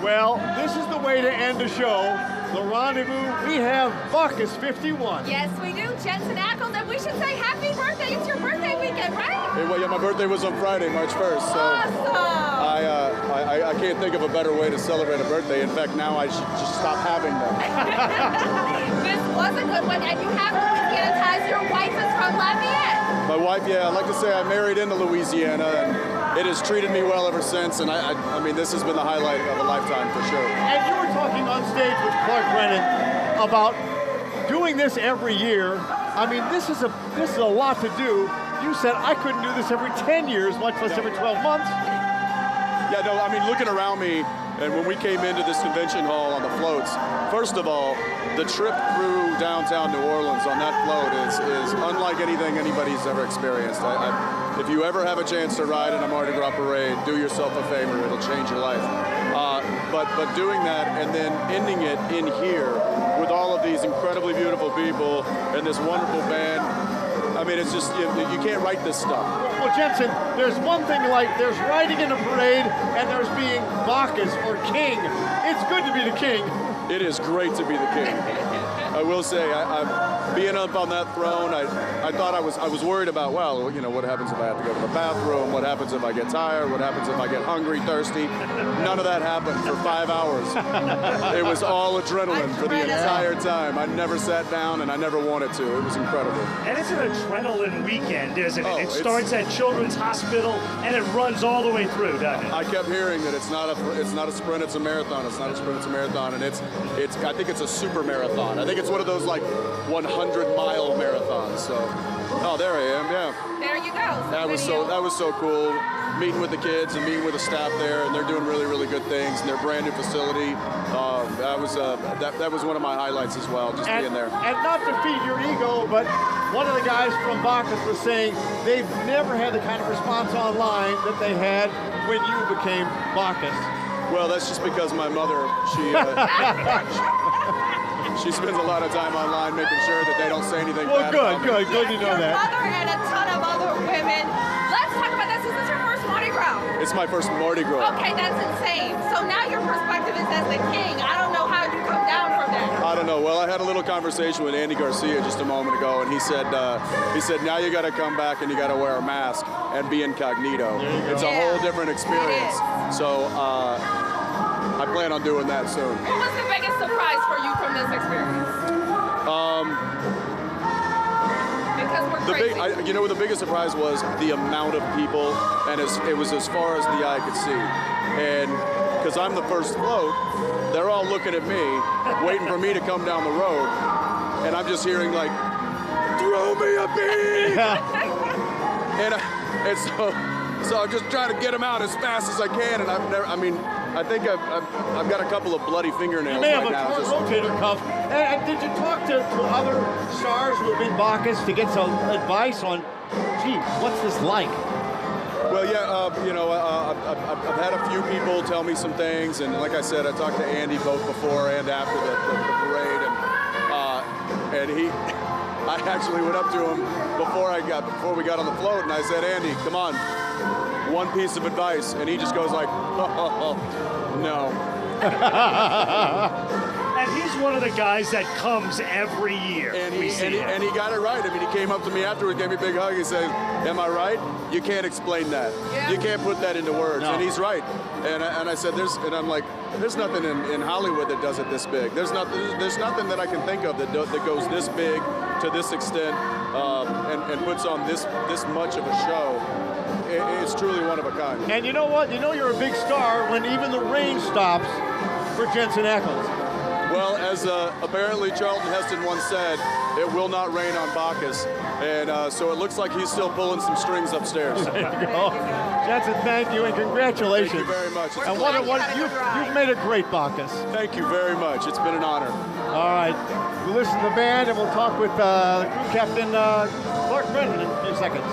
Well, this is the way to end the show. The rendezvous, we have Bacchus 51. Yes, we do. Jensen Ackles, and we should say happy birthday. It's your birthday weekend, right? Well, yeah, my birthday was on Friday, March 1st. So awesome. I can't think of a better way to celebrate a birthday. In fact, now I should just stop having them. This was a good one, and you have Louisiana ties. Your wife is from Lafayette. My wife, yeah, I'd like to say I married into Louisiana, and it has treated me well ever since. And I mean, this has been the highlight of a lifetime for sure. And you were talking on stage with Clark Brennan about doing this every year. I mean, this is a lot to do. You said I couldn't do this every 10 years, much less every 12 months. Yeah, no, I mean, looking around me, and when we came into this convention hall on the floats, first of all, the trip through downtown New Orleans on that float is unlike anything anybody's ever experienced. If you ever have a chance to ride in a Mardi Gras parade, do yourself a favor, it'll change your life. But doing that and then ending it in here with all of these incredibly beautiful people and this wonderful band, I mean, it's just, you can't write this stuff. Well, Jensen, there's one thing like there's riding in a parade and there's being Bacchus or king. It's good to be the king. It is great to be the king. I will say, I'm being up on that throne. I thought I was worried about, well, you know, what happens if I have to go to the bathroom? What happens if I get tired? What happens if I get hungry, thirsty? None of that happened for 5 hours. It was all adrenaline for the entire time. I never sat down and I never wanted to. It was incredible. And it's an adrenaline weekend, isn't it? Oh, it starts at Children's Hospital and it runs all the way through, doesn't it? I kept hearing that it's not a sprint, it's a marathon. It's not a sprint, it's a marathon, and I think it's a super marathon. I think it's one of those like 100-mile marathons. So, oh, there I am. Yeah. There you go. That was so cool. Meeting with the kids and meeting with the staff there, and they're doing really, really good things. And their brand new facility. That was one of my highlights as well, just being there. And not to feed your ego, but one of the guys from Bacchus was saying they've never had the kind of response online that they had when you became Bacchus. Well, that's just because my mother, she spends a lot of time online making sure that they don't say anything bad. Well, good you know that. Your mother and a ton of other women. Let's talk about this. Is this your first Mardi Gras? It's my first Mardi Gras. Okay, that's insane. So now your perspective is as the king. I don't know how you come down from that. I don't know. Well, I had a little conversation with Andy Garcia just a moment ago, and he said now you got to come back and you got to wear a mask and be incognito. It's a whole different experience. So I plan on doing that soon. What was the biggest surprise for you from this experience? Because we're crazy. You know what the biggest surprise was? The amount of people, and it was as far as the eye could see. And because I'm the first float, they're all looking at me, waiting for me to come down the road, and I'm just hearing like, throw me a bead! and so I'm just trying to get them out as fast as I can, and I think I've got a couple of bloody fingernails right now. You may have a rotator cuff. And did you talk to other stars who have been Bacchus to get some advice on, gee, what's this like? Well, yeah, I've had a few people tell me some things, and like I said, I talked to Andy both before and after the parade, and I actually went up to him before we got on the float, and I said, Andy, come on, one piece of advice, and he just goes like, oh, no. And he's one of the guys that comes every year. And he got it right. I mean, he came up to me afterward, gave me a big hug. He said, am I right? You can't explain that. Yeah. You can't put that into words. No. And he's right. And I said, I'm like, there's nothing in Hollywood that does it this big. There's nothing that I can think of that goes this big to this extent and puts on this much of a show. It's truly one of a kind. And you know what? You know you're a big star when even the rain stops for Jensen Ackles. Well, as apparently Charlton Heston once said, it will not rain on Bacchus. And so it looks like he's still pulling some strings upstairs. There you go. Jensen, thank you and congratulations. Thank you very much. And you've made a great Bacchus. Thank you very much. It's been an honor. All right. We'll listen to the band and we'll talk with crew captain Clark Brennan in a few seconds.